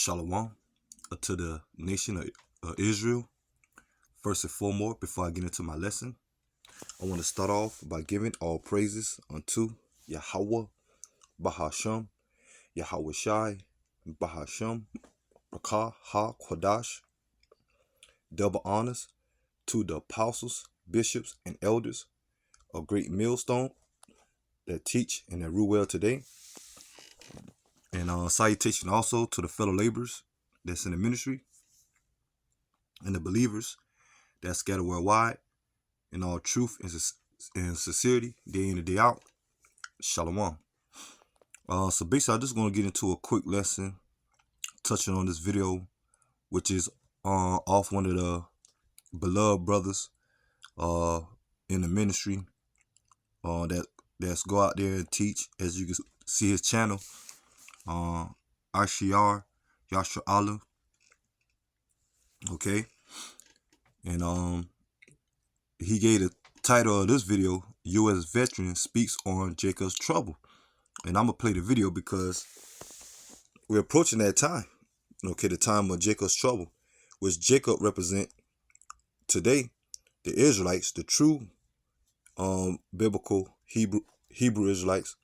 Shalom to the nation of Israel. First and foremost, before I get into my lesson, I want to start off by giving all praises unto Yahweh, Bahasham, Yahweh Shai, Bahasham, Rakah Ha Quadash. Double honors to the apostles, bishops, and elders of Great Millstone that teach and that rule well today. And salutation also to the fellow laborers that's in the ministry and the believers that scatter worldwide in all truth and sincerity, day in and day out. Shalom. So basically, I'm just going to get into a quick lesson touching on this video, which is off one of the beloved brothers in the ministry that's go out there and teach. As you can see his channel, Ashiar Yashra Allah. Okay, and he gave the title of this video, U.S. Veteran Speaks on Jacob's Trouble. And I'm going to play the video because we're approaching that time. Okay, the time of Jacob's trouble, which Jacob represent today, the Israelites, the true biblical Hebrew Israelites,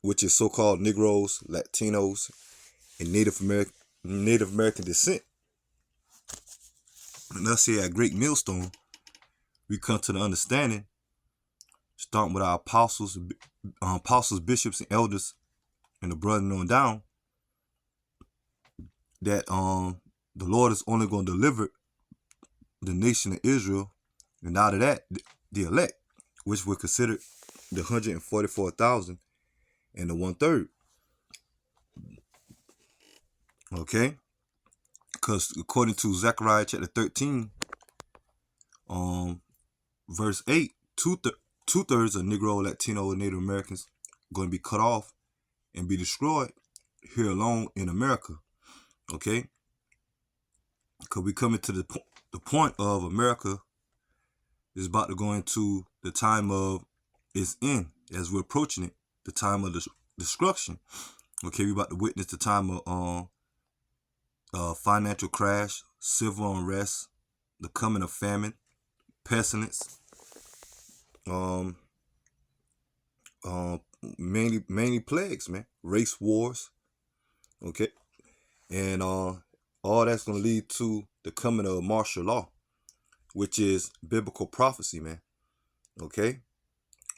which is so-called Negroes, Latinos, and Native American descent. And thus here at Great Millstone, we come to the understanding, starting with our apostles, bishops, and elders, and the brethren on down, that the Lord is only going to deliver the nation of Israel, and out of that, the elect, which were considered the 144,000 and the 1/3. Okay, because according to Zechariah chapter 13, verse 8, two-thirds of Negro, Latino, and Native Americans going to be cut off and be destroyed here alone in America. Okay, because we coming to the point of America is about to go into the time of its end, as we're approaching it, the time of destruction. Okay, we about to witness the time of financial crash, civil unrest, the coming of famine, pestilence, mainly plagues, man, race wars. Okay, and all that's going to lead to the coming of martial law, which is biblical prophecy, man. Okay,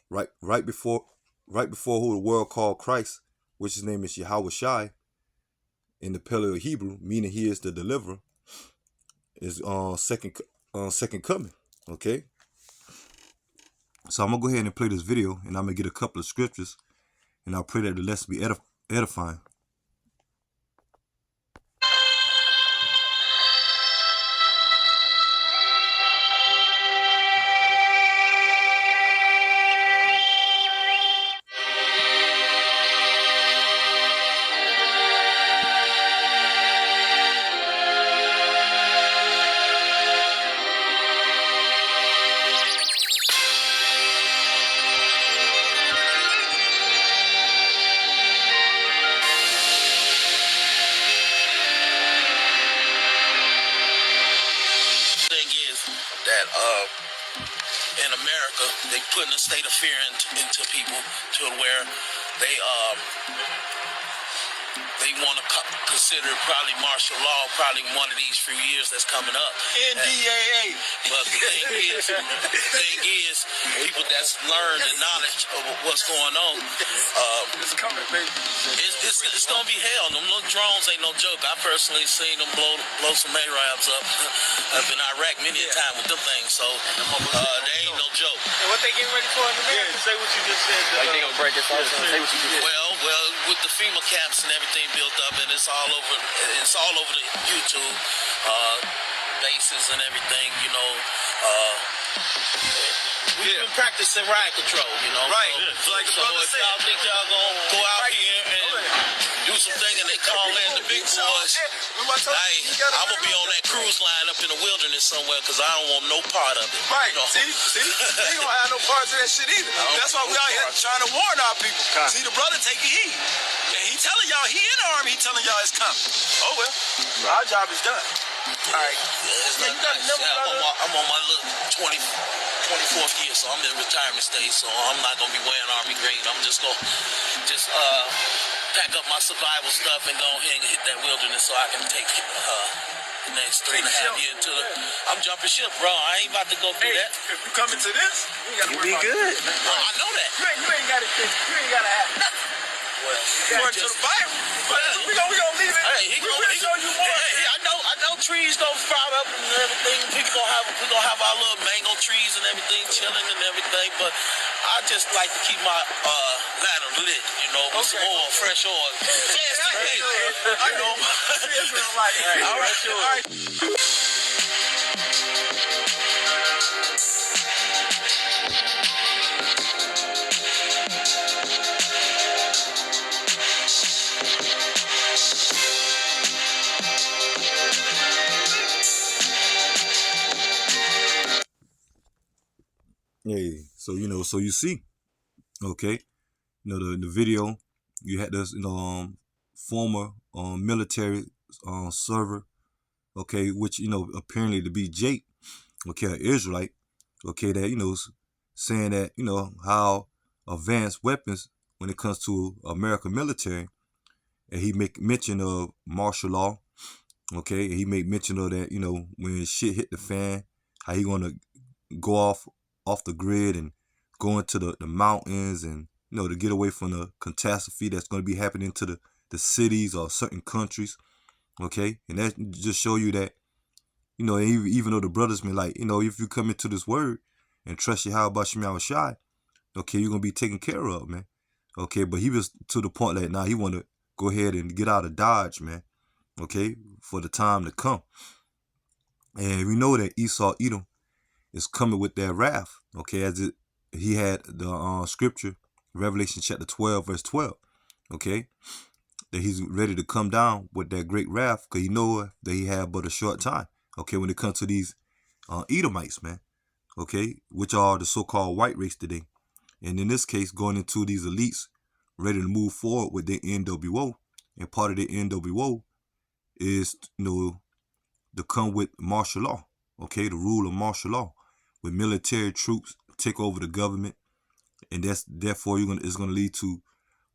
right before who the world called Christ, which his name is Yahweh Shai in the Paleo Hebrew, meaning he is the deliverer, is second coming. Okay, so I'm gonna go ahead and play this video, and I'm gonna get a couple of scriptures, and I'll pray that the lesson be edifying. In America, they putting a state of fear into people to where they want to consider probably martial law probably one of these few years that's coming up. NDAA. But the thing is, people that's learned the knowledge of what's going on, It's coming, baby. it's gonna be hell. Them little drones ain't no joke. I personally seen them blow some Arabs up in Iraq many a time with them things. So they ain't no joke. And what they getting ready for in America? Yeah, say what you just said. Like they gonna break it off. Say what you just said. Well, with the FEMA camps and everything built up, and it's all over the YouTube bases and everything, you know. We've been practicing riot control, you know. Right. So, Like so if y'all think y'all gonna go out here and do some thing and they call in the big boys, hey, I'm gonna be on that cruise line up in the wilderness somewhere because I don't want no part of it. Right. You know? See? They don't have no parts of that shit either. That's why we out here trying to warn our people. See, the brother taking heed. And he telling y'all y'all, he in the army, he telling y'all it's coming. Oh, well, our job is done. All right. Yeah, you got I'm on my little 24th year, so I'm in retirement stage, so I'm not going to be wearing Army green. I'm just going to pack up my survival stuff and go ahead and hit that wilderness so I can take the next 3.5 years to the... I'm jumping ship, bro. I ain't about to go through that. If you come into this, you be good. I know that. You ain't got to think. You ain't got to have nothing. Well, According to the Bible. We gonna leave it. Hey, We'll show you more. I know trees gonna sprout up and everything. We gonna have our little mango trees and everything chilling and everything. But I just like to keep my ladder lit, you know, with some oil, fresh oil. I know. All right, sure. Hey, so so you see, okay, the video, you had this former military server, okay, which apparently to be Jake, okay, an Israelite, okay, that saying that how advanced weapons when it comes to American military, and he make mention of martial law, okay, and he make mention of that when shit hit the fan, how he gonna go off the grid and go into the mountains and to get away from the catastrophe that's going to be happening to the cities or certain countries, okay, and that just show you that even though the brothers been like if you come into this word and trust Yahweh Shema Shai, okay, you're gonna be taken care of, man, okay, but he was to the point that now he want to go ahead and get out of Dodge, man, okay, for the time to come, and we know that Esau Edom is coming with that wrath, okay, as he had the scripture, Revelation chapter 12, verse 12, okay, that he's ready to come down with that great wrath, because he know that he had but a short time, okay, when it comes to these Edomites, man, okay, which are the so-called white race today, and in this case, going into these elites, ready to move forward with their NWO, and part of the NWO is, to come with martial law, okay, the rule of martial law, with military troops take over the government, and that's therefore it's gonna lead to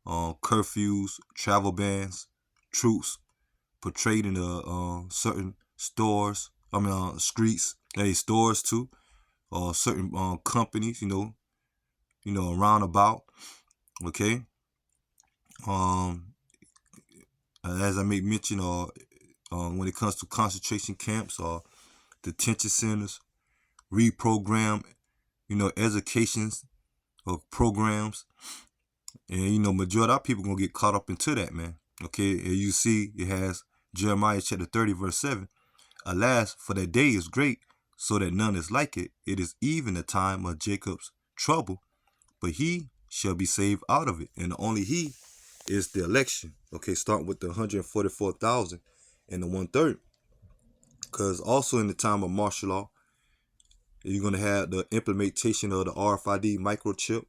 curfews, travel bans, troops portrayed in certain stores. Streets, stores too, or certain companies. Around about. Okay. As I make mention, when it comes to concentration camps or detention centers, reprogram, educations or programs, and majority of our people gonna get caught up into that, man. Okay, and you see it has Jeremiah chapter 30 verse 7. Alas, for that day is great, so that none is like it. It is even the time of Jacob's trouble, but he shall be saved out of it, and only he is the election. Okay, starting with the 144,000 and the 1/3, because also in the time of martial law, you're gonna have the implementation of the RFID microchip,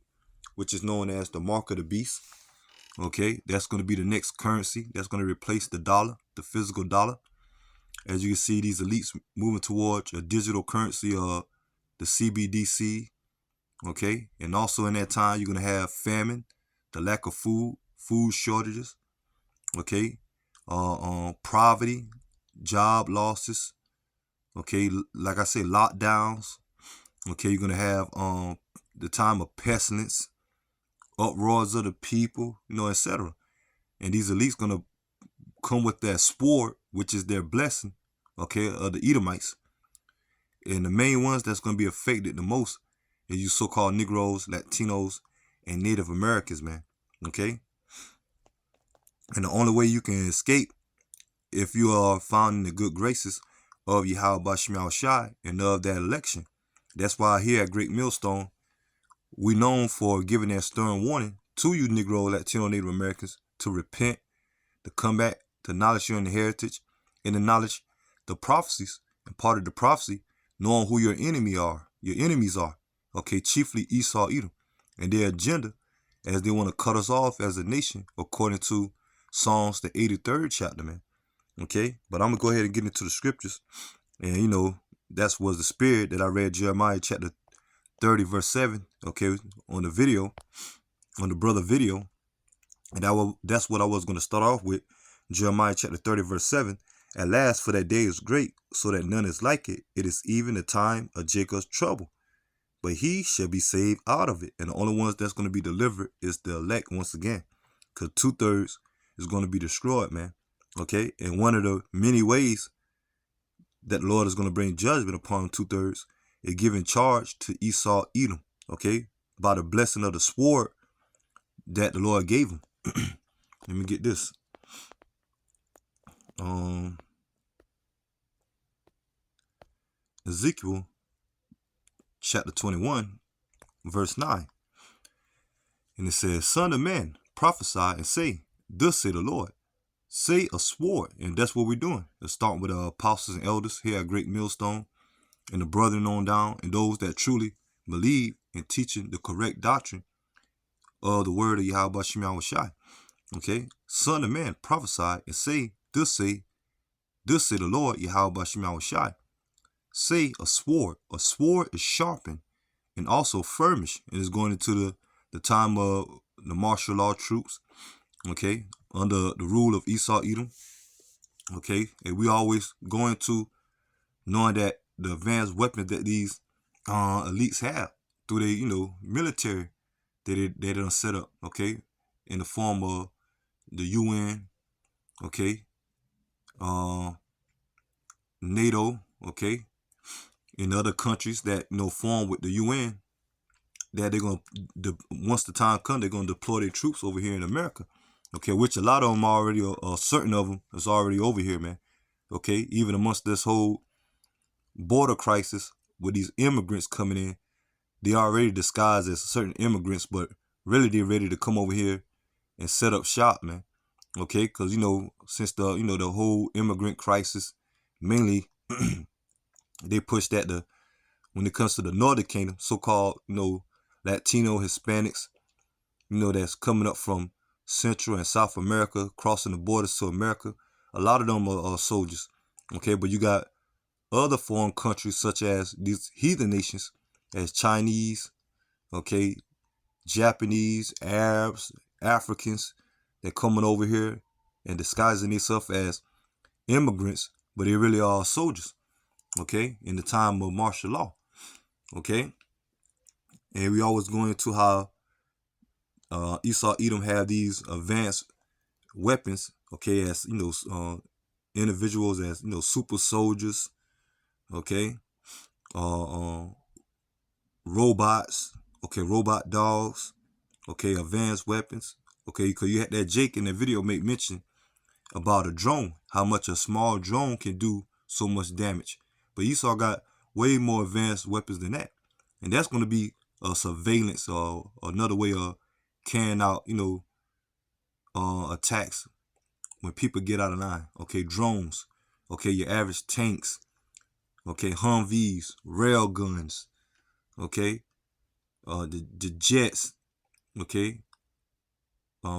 which is known as the mark of the beast. Okay, that's going to be the next currency that's going to replace the dollar, the physical dollar. As you can see, these elites moving towards a digital currency of the CBDC. Okay, and also in that time, you're going to have famine, the lack of food shortages. Okay, poverty, job losses. Okay, like I said, lockdowns. Okay, you're going to have the time of pestilence, uproars of the people, etc. And these elites gonna come with that sport, which is their blessing, okay, of the Edomites. And the main ones that's gonna be affected the most is you so-called Negroes, Latinos, and Native Americans, man. Okay. And the only way you can escape if you are found in the good graces of Yahweh Shema Shai and of that election. That's why here at Great Millstone, we known for giving that stern warning to you Negro, Latino, Native Americans to repent, to come back, to acknowledge your heritage, and acknowledge the prophecies. And part of the prophecy, knowing who your enemies are. Okay, chiefly Esau Edom, and their agenda, as they want to cut us off as a nation, according to Psalms, the 83rd chapter, man. Okay, but I'm gonna go ahead and get into the scriptures, and that was the spirit that I read Jeremiah chapter 30 verse 7. Okay, on the video, on the brother video, and that's what I was gonna start off with. Jeremiah chapter 30 verse 7. At last, for that day is great, so that none is like it. It is even the time of Jacob's trouble, but he shall be saved out of it. And the only ones that's going to be delivered is the elect once again, because 2/3 is going to be destroyed, man. Okay, and one of the many ways that the Lord is going to bring judgment upon 2/3 is giving charge to Esau, Edom. Okay, by the blessing of the sword that the Lord gave him. Let me get this. Ezekiel chapter 21 verse 9, and it says, son of man, prophesy and say, thus say the Lord, say a sword. And that's what we're doing. Let's start with the apostles and elders here at Great Millstone, and the brethren on down, and those that truly believe in teaching the correct doctrine of the word of Yahweh Shem Yahushai. Okay, son of man, prophesy and say, thus say the Lord Yahweh Shem Yahushai, say a sword. A sword is sharpened and also furnished, and is going into the time of the martial law troops, okay, under the rule of Esau, Edom, okay, and we always go into knowing that the advanced weapons that these elites have through their, military that they done set up, okay, in the form of the UN, okay, NATO, okay, in other countries that form with the UN, that they're gonna, once the time comes, they're gonna deploy their troops over here in America, okay, which a lot of them already, certain of them is already over here, man, okay, even amongst this whole border crisis with these immigrants coming in, they already disguised as certain immigrants, but really they're ready to come over here and set up shop, man, okay, because since the the whole immigrant crisis, mainly they push that when it comes to the Northern Kingdom, so-called Latino Hispanics, that's coming up from Central and South America, crossing the borders to America. A lot of them are soldiers, okay, but you got other foreign countries such as these heathen nations, as Chinese, okay, Japanese, Arabs, Africans, they're coming over here and disguising themselves as immigrants, but they really are soldiers, okay, in the time of martial law, okay. And we always go into how Esau, Edom have these advanced weapons, okay, as individuals, as super soldiers, okay, robots, okay, robot dogs, okay, advanced weapons, okay, because you had that Jake in the video make mention about a drone, how much a small drone can do so much damage. But Esau got way more advanced weapons than that, and that's going to be a surveillance or another way of carrying out, attacks when people get out of line. Okay, drones, okay, your average tanks, okay, Humvees, rail guns, okay, the jets, okay,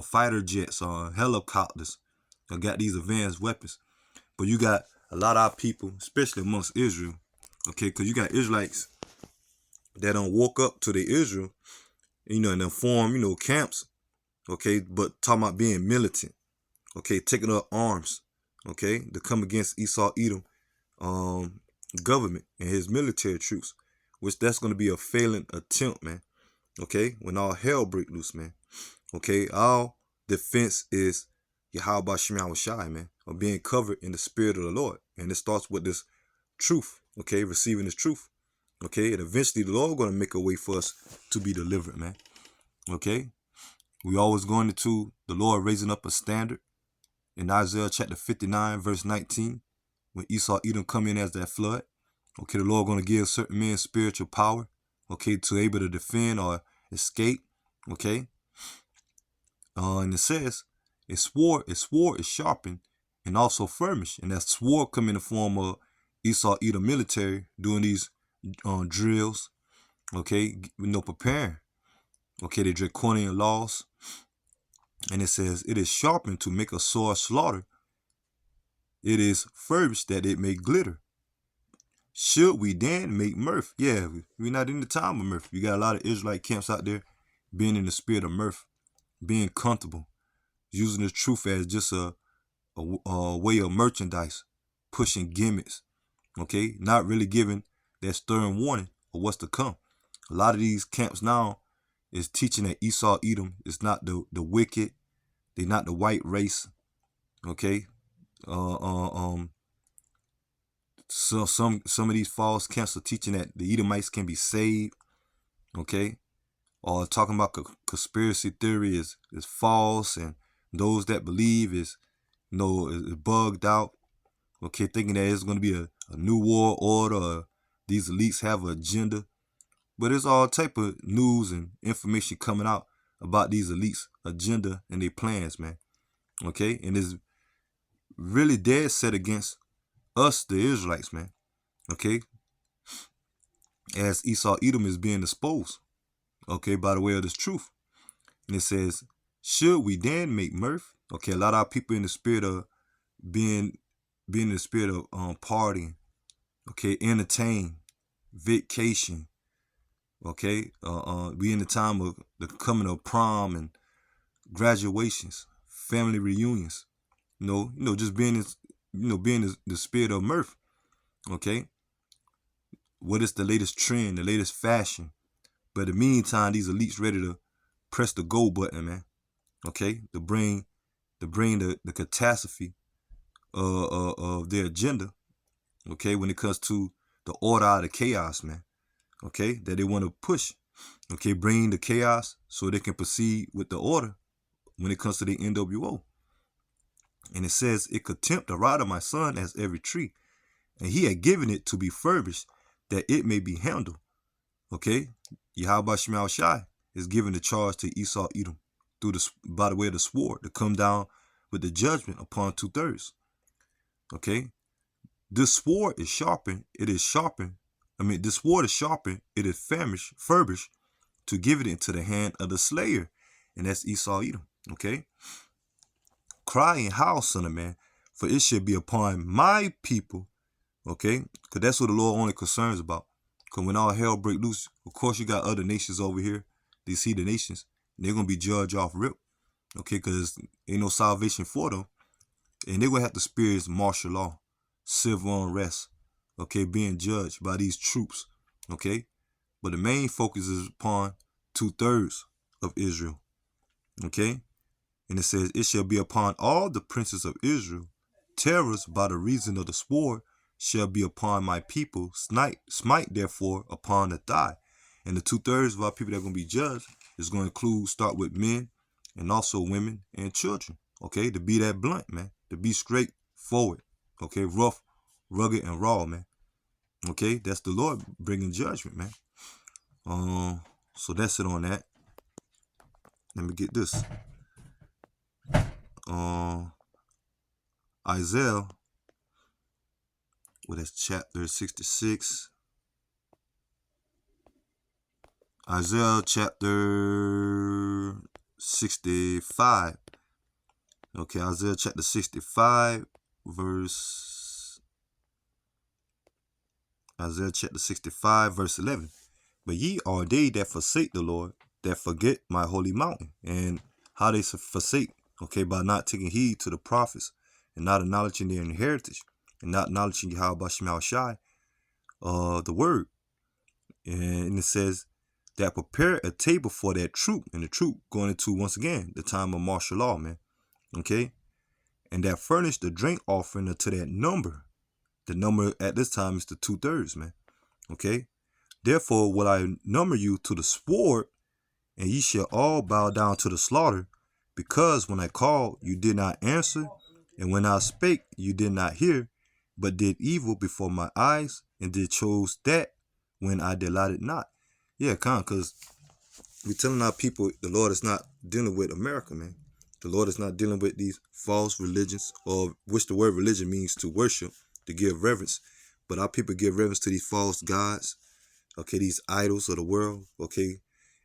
fighter jets, helicopters, got these advanced weapons. But you got a lot of our people, especially amongst Israel, okay, because you got Israelites that don't walk up to the Israel, and then form, camps, okay, but talking about being militant, okay, taking up arms, okay, to come against Esau, Edom, government and his military troops, which that's going to be a failing attempt, man, okay, when all hell break loose, man, okay, our defense is Yahweh Shem Yahushai, man, of being covered in the spirit of the Lord, and it starts with this truth, okay, receiving this truth, okay, and eventually the Lord going to make a way for us to be delivered, man, okay. We always going into the Lord raising up a standard in Isaiah chapter 59 verse 19, when Esau, Edom come in as that flood, okay, the Lord going to give certain men spiritual power, okay, to able to defend or escape, okay, and it says, a sword is sharpened and also furnished, and that sword come in the form of Esau, Edom military doing these drills, okay, preparing, okay, the draconian laws, And it says, it is sharpened to make a sore slaughter. It is furbished that it may glitter. Should we then make mirth? Yeah, we're not in the time of mirth. You got a lot of Israelite camps out there being in the spirit of mirth, being comfortable, using the truth as just a way of merchandise, pushing gimmicks, okay? Not really giving that stern warning of what's to come. A lot of these camps now is teaching that Esau, Edom is not the wicked. They're not the white race, okay? So some of these false camps are teaching that the Edomites can be saved, okay? Or talking about conspiracy theory is false, and those that believe is bugged out, okay? Thinking that it's going to be a new world order, or these elites have an agenda. But there's all type of news and information coming out about these elites' agenda and their plans, man, okay? And it's really dead set against us, the Israelites, man, okay? As Esau, Edom is being exposed, okay, by the way of this truth. And it says, should we then make mirth? Okay, a lot of our people in the spirit of being in the spirit of partying, okay, entertain, vacation, okay, we in the time of the coming of prom and graduations, family reunions, just being being the spirit of mirth, okay. What is the latest trend, the latest fashion? But in the meantime, these elites ready to press the go button, man, okay, to bring the catastrophe of their agenda, okay, when it comes to the order out of chaos, man, okay, that they want to push, okay, bring the chaos so they can proceed with the order when it comes to the NWO. And it says, it could tempt the rod of my son as every tree, and he had given it to be furbished, that it may be handled, okay. Yahweh Shema Shai is giving the charge to Esau, Edom, by the way of the sword, to come down with the judgment upon 2/3. Okay, this sword is sharpened. It is sharpened. This sword is sharpened. It is furbished to give it into the hand of the slayer, and that's Esau, Edom. Okay, cry and howl, son of man, for it should be upon my people. Okay, because that's what the Lord only concerns about. Because when all hell break loose, of course you got other nations over here, these heathen nations, and they're going to be judged off rip, okay, because ain't no salvation for them, and they're going to have to experience martial law, civil unrest, okay, being judged by these troops, okay, but the main focus is upon 2/3 of Israel, okay, and it says, it shall be upon all the princes of Israel, terrors by the reason of the sword, shall be upon my people, smite therefore upon the thigh. And the 2/3 of our people that are going to be judged is going to start with men and also women and children, okay, to be that blunt, man, to be straightforward, okay, rough, rugged, and raw, man, okay, that's the Lord bringing judgment, man. So that's it on that. Let me get this. Isaiah, well, that's chapter 66. Isaiah chapter 65. Okay, Isaiah chapter 65, Isaiah chapter 65, verse 11. But ye are they that forsake the Lord, that forget my holy mountain. And how they forsake, okay, by not taking heed to the prophets, and not acknowledging their heritage, and not acknowledging Yahweh Shema Shai, the word. And it says, that prepare a table for that troop, and the troop going into, once again, the time of martial law, man, okay, and that furnish the drink offering to that number. The number at this time is the 2/3, man, okay. Therefore will I number you to the sword, and ye shall all bow down to the slaughter, because when I called, you did not answer, and when I spake, you did not hear, but did evil before my eyes, and did chose that when I delighted not. Yeah, because we're telling our people the Lord is not dealing with America, man. The Lord is not dealing with these false religions, or which the word religion means to worship, to give reverence. But our people give reverence to these false gods, okay, these idols of the world, okay,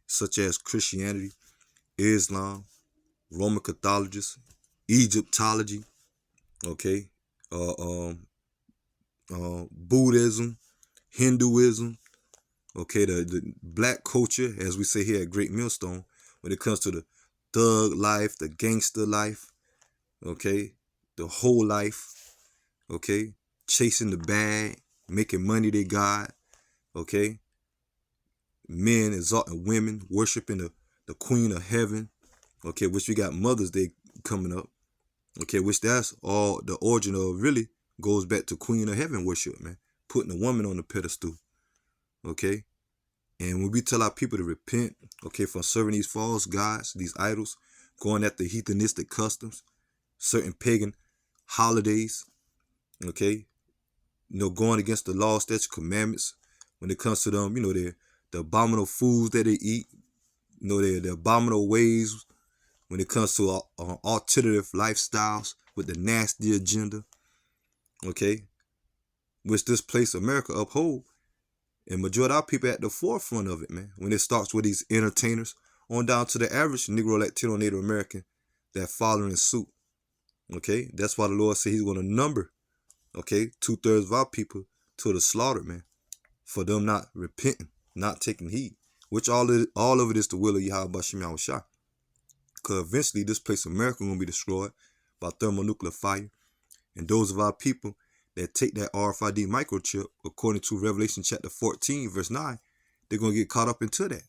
such as Christianity, Islam, Roman Catholicism, Egyptology, okay, Buddhism, Hinduism, okay, the black culture, as we say here at Great Millstone, when it comes to the thug life, the gangster life, okay, the whole life, okay, chasing the bag, making money they God, okay, men exalting women, worshiping the Queen of Heaven, okay, which we got Mother's Day coming up, okay, which that's all the origin of really goes back to Queen of Heaven worship, man, putting a woman on the pedestal, okay. And when we tell our people to repent, okay, from serving these false gods, these idols, going after heathenistic customs, certain pagan holidays, okay, going against the law, statutes, commandments, when it comes to them, the abominable foods that they eat, the abominable ways when it comes to alternative lifestyles with the nasty agenda, okay, which this place America uphold. And majority of our people at the forefront of it, man. When it starts with these entertainers on down to the average Negro, Latino, Native American that following suit. Okay, that's why the Lord said He's going to number, okay, 2/3 of our people to the slaughter, man, for them not repenting, not taking heed. Which all of it is the will of Yahweh Bashem Yahushua. Because eventually this place America going to be destroyed by thermonuclear fire, and those of our people that take that RFID microchip, according to Revelation chapter 14, verse 9, they're going to get caught up into that.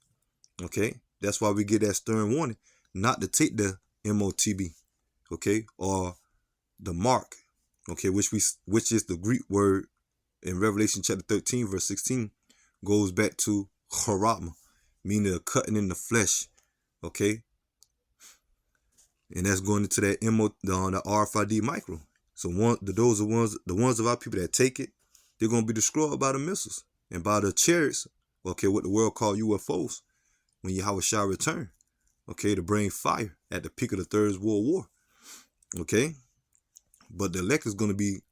Okay? That's why we get that stern warning not to take the MOTB, okay, or the mark, okay, which is the Greek word in Revelation chapter 13, verse 16, goes back to charama, meaning a cutting in the flesh, okay? And that's going into that the RFID micro. So the ones of our people that take it, they're gonna be destroyed by the missiles and by the chariots, okay, what the world call UFOs, when Yahweh shall return, okay, to bring fire at the peak of the Third World War, okay. But the elect is gonna be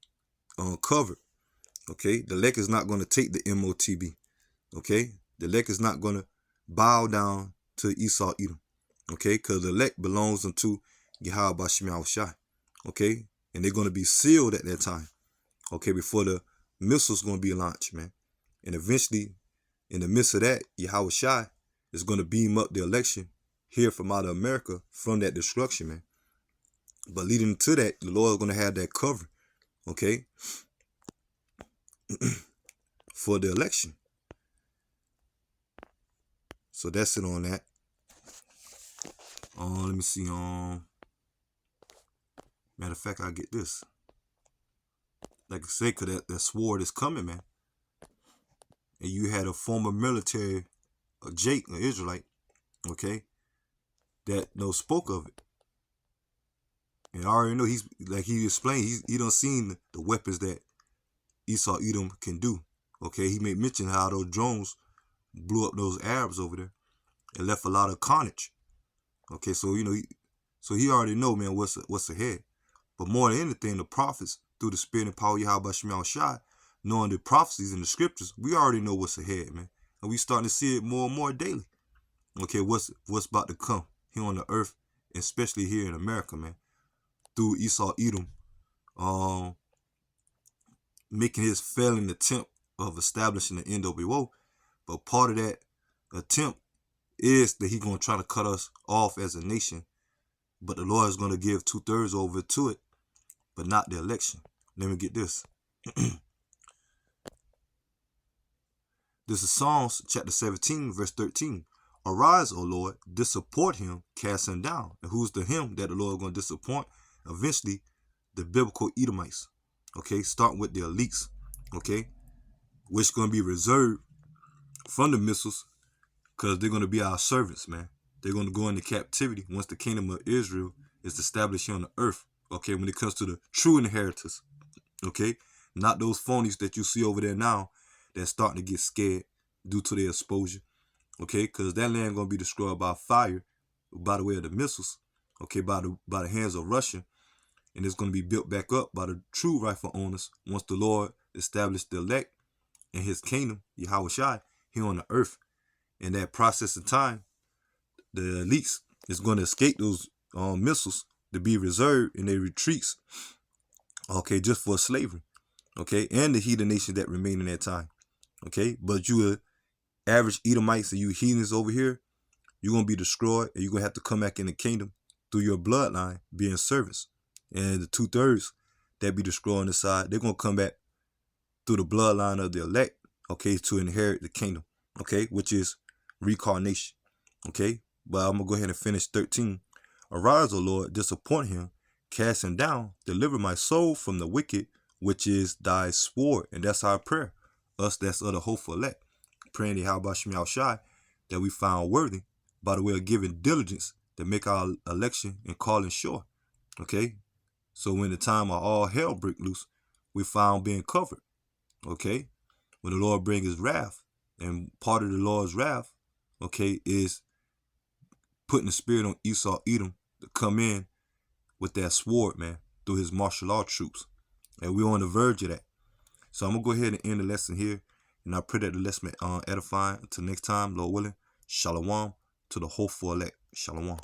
covered, okay. The elect is not gonna take the MOTB, okay. The elect is not gonna bow down to Esau Edom, okay, because the elect belongs unto Yahweh Bashem Yahushua, okay. And they're going to be sealed at that time, okay, before the missiles going to be launched, man. And eventually, in the midst of that, Yahweh Shai is going to beam up the election here from out of America from that destruction, man. But leading to that, the Lord is going to have that cover, okay, for the election. So that's it on that. Let me see. Matter of fact, I'll get this. Like I say, because that sword is coming, man. And you had a former military, Jake, an Israelite, okay, that spoke of it. And I already know he explained, he done seen the weapons that Esau Edom can do. Okay, he made mention how those drones blew up those Arabs over there and left a lot of carnage. Okay, so he already know, man, what's ahead. But more than anything, the prophets, through the spirit and power of Yahweh Shemel Shai, knowing the prophecies in the scriptures, we already know what's ahead, man. And we starting to see it more and more daily. Okay, what's about to come here on the earth, especially here in America, man. Through Esau Edom, making his failing attempt of establishing the NWO. But part of that attempt is that he's going to try to cut us off as a nation. But the Lord is going to give 2/3 over to it, but not the election. Let me get this. This is Psalms chapter 17, verse 13. Arise, O Lord, disappoint him, cast him down. And who's the him that the Lord is going to disappoint? Eventually, the biblical Edomites. Okay, starting with the elites. Okay, which is going to be reserved from the missiles, because they're going to be our servants, man. They're going to go into captivity once the kingdom of Israel is established here on the earth. Okay, when it comes to the true inheritors. Okay, not those phonies that you see over there now that's starting to get scared due to their exposure. Okay, because that land going to be destroyed by fire, by the way of the missiles. Okay, by the hands of Russia. And it's going to be built back up by the true rightful owners once the Lord established the elect in his kingdom, Yahweh Shai, here on the earth. In that process of time, the elites is going to escape those missiles to be reserved in their retreats, okay, just for slavery, okay, and the heathen nation that remain in that time, okay. But you average Edomites and you heathens over here, you're going to be destroyed, and you're going to have to come back in the kingdom through your bloodline being service. And the 2/3 that be destroyed on the side, they're going to come back through the bloodline of the elect, okay, to inherit the kingdom, okay, which is reincarnation, okay. But I'm going to go ahead and finish 13. Arise, O Lord, disappoint him, cast him down, deliver my soul from the wicked, which is thy sword. And that's our prayer, us that's of the hopeful elect, praying to Yahweh Shem Yahushai that we found worthy by the way of giving diligence to make our election and calling sure, okay. So when the time of all hell break loose, we found being covered, okay. When the Lord bring his wrath, and part of the Lord's wrath, okay, is putting the spirit on Esau, Edom, to come in with that sword, man, through his martial law troops. And we're on the verge of that. So I'm going to go ahead and end the lesson here. And I pray that the lesson may edifying. Until next time, Lord willing, shalom to the hopeful elect. Shalom.